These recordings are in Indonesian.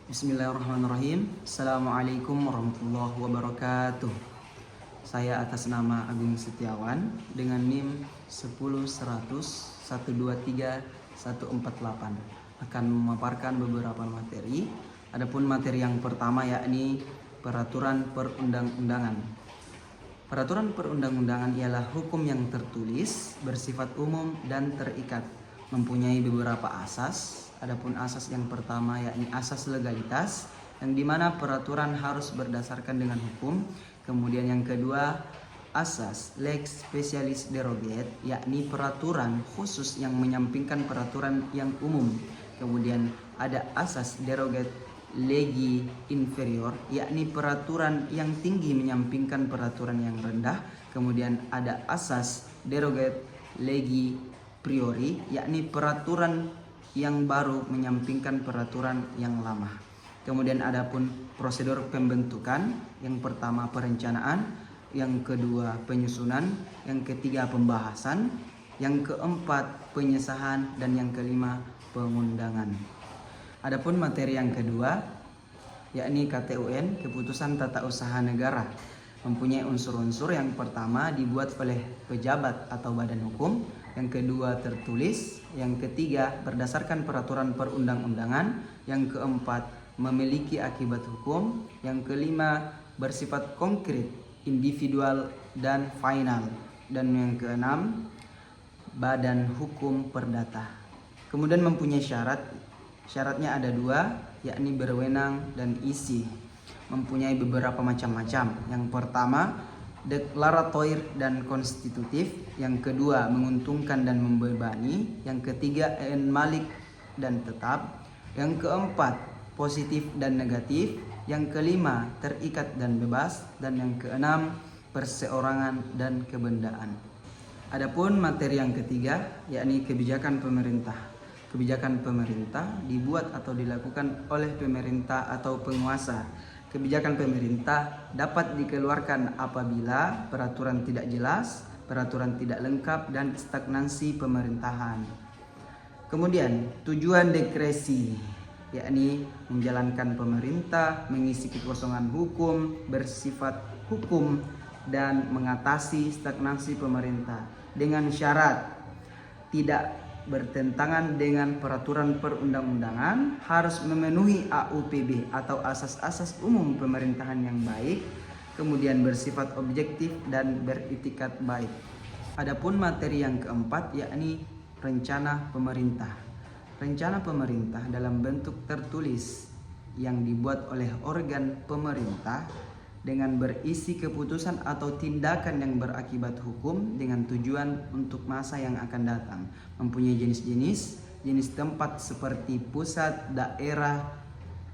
Bismillahirrahmanirrahim. Assalamualaikum warahmatullahi wabarakatuh. Saya atas nama Agung Setiawan dengan NIM 10.100.123.148 akan memaparkan beberapa materi. Adapun materi yang pertama yakni peraturan perundang-undangan. Peraturan perundang-undangan ialah hukum yang tertulis, bersifat umum dan terikat, mempunyai beberapa asas. Adapun asas yang pertama yakni asas legalitas, yang dimana peraturan harus berdasarkan dengan hukum. Kemudian yang kedua, asas lex specialis derogat, yakni peraturan khusus yang menyampingkan peraturan yang umum. Kemudian ada asas derogat legi inferior, yakni peraturan yang tinggi menyampingkan peraturan yang rendah. Kemudian ada asas derogat legi priori, yakni peraturan yang baru menyampingkan peraturan yang lama. Kemudian adapun prosedur pembentukan, yang pertama perencanaan, yang kedua penyusunan, yang ketiga pembahasan, yang keempat pengesahan, dan yang kelima pengundangan. Adapun materi yang kedua yakni KTUN, Keputusan Tata Usaha Negara, mempunyai unsur-unsur. Yang pertama dibuat oleh pejabat atau badan hukum, yang kedua tertulis, yang ketiga berdasarkan peraturan perundang-undangan, yang keempat memiliki akibat hukum, yang kelima bersifat konkret, individual dan final, dan yang keenam badan hukum perdata. Kemudian mempunyai syaratnya ada dua, yakni berwenang dan isi. Mempunyai beberapa macam-macam. Yang pertama deklaratoir dan konstitutif, yang kedua menguntungkan dan membebani, yang ketiga en malik dan tetap, yang keempat positif dan negatif, yang kelima terikat dan bebas, dan yang keenam perseorangan dan kebendaan. Adapun materi yang ketiga yakni kebijakan pemerintah. Kebijakan pemerintah dibuat atau dilakukan oleh pemerintah atau penguasa. Kebijakan pemerintah dapat dikeluarkan apabila peraturan tidak jelas, peraturan tidak lengkap, dan stagnansi pemerintahan. Kemudian tujuan dikresi, yakni menjalankan pemerintah, mengisi kekosongan hukum, bersifat hukum, dan mengatasi stagnansi pemerintah dengan syarat tidak bertentangan dengan peraturan perundang-undangan, harus memenuhi AUPB atau asas-asas umum pemerintahan yang baik, kemudian bersifat objektif dan beritikat baik. Adapun materi yang keempat yakni rencana pemerintah. Rencana pemerintah dalam bentuk tertulis yang dibuat oleh organ pemerintah dengan berisi keputusan atau tindakan yang berakibat hukum dengan tujuan untuk masa yang akan datang. Mempunyai jenis tempat seperti pusat, daerah,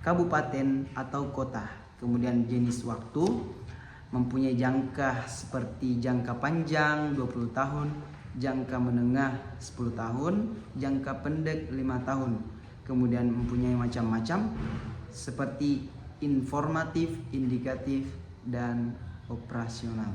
kabupaten, atau kota. Kemudian jenis waktu, mempunyai jangka seperti jangka panjang 20 tahun, jangka menengah 10 tahun, jangka pendek 5 tahun. Kemudian mempunyai macam-macam seperti informatif, indikatif, dan operasional.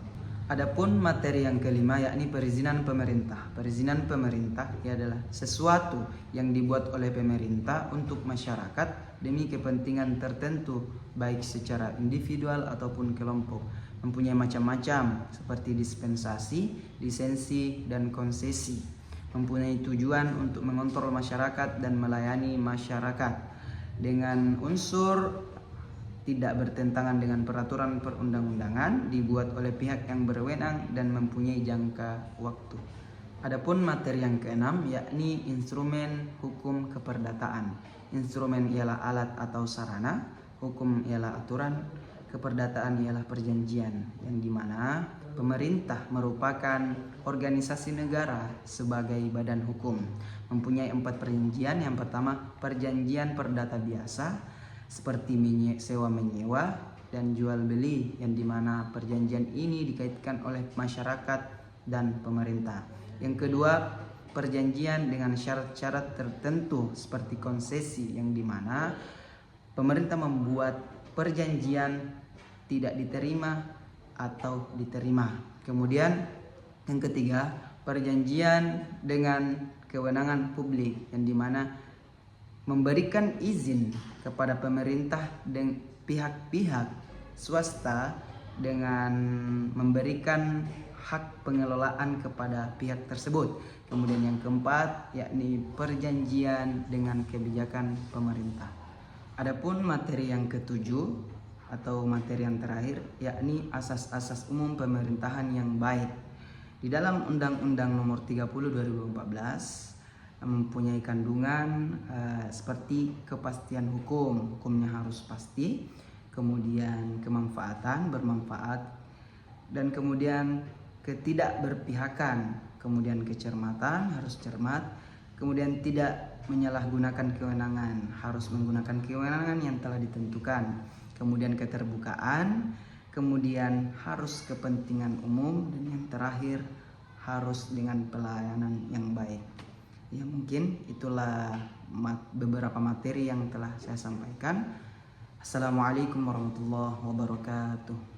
Adapun materi yang kelima yakni perizinan pemerintah. Perizinan pemerintah adalah sesuatu yang dibuat oleh pemerintah untuk masyarakat demi kepentingan tertentu, baik secara individual ataupun kelompok. Mempunyai macam-macam seperti dispensasi, lisensi, dan konsesi. Mempunyai tujuan untuk mengontrol masyarakat dan melayani masyarakat dengan unsur tidak bertentangan dengan peraturan perundang-undangan, dibuat oleh pihak yang berwenang dan mempunyai jangka waktu. Adapun materi yang keenam yakni instrumen hukum keperdataan. Instrumen ialah alat atau sarana, hukum ialah aturan, keperdataan ialah perjanjian, yang dimana pemerintah merupakan organisasi negara sebagai badan hukum. Mempunyai 4 perjanjian. Yang pertama perjanjian perdata biasa seperti sewa menyewa dan jual beli, yang dimana perjanjian ini dikaitkan oleh masyarakat dan pemerintah. Yang kedua perjanjian dengan syarat-syarat tertentu seperti konsesi, yang dimana pemerintah membuat perjanjian tidak diterima atau diterima. Kemudian yang ketiga perjanjian dengan kewenangan publik, yang dimana memberikan izin kepada pemerintah dan pihak-pihak swasta dengan memberikan hak pengelolaan kepada pihak tersebut. Kemudian yang keempat yakni perjanjian dengan kebijakan pemerintah. Adapun materi yang ketujuh atau materi yang terakhir yakni asas-asas umum pemerintahan yang baik. Di dalam Undang-Undang Nomor 30 2014 mempunyai kandungan seperti kepastian hukum, hukumnya harus pasti, kemudian kemanfaatan, bermanfaat, dan kemudian ketidakberpihakan, kemudian kecermatan, harus cermat, kemudian tidak menyalahgunakan kewenangan, harus menggunakan kewenangan yang telah ditentukan, kemudian keterbukaan, kemudian harus kepentingan umum, dan yang terakhir harus dengan pelayanan yang baik. Ya, mungkin itulah beberapa materi yang telah saya sampaikan. Assalamualaikum warahmatullahi wabarakatuh.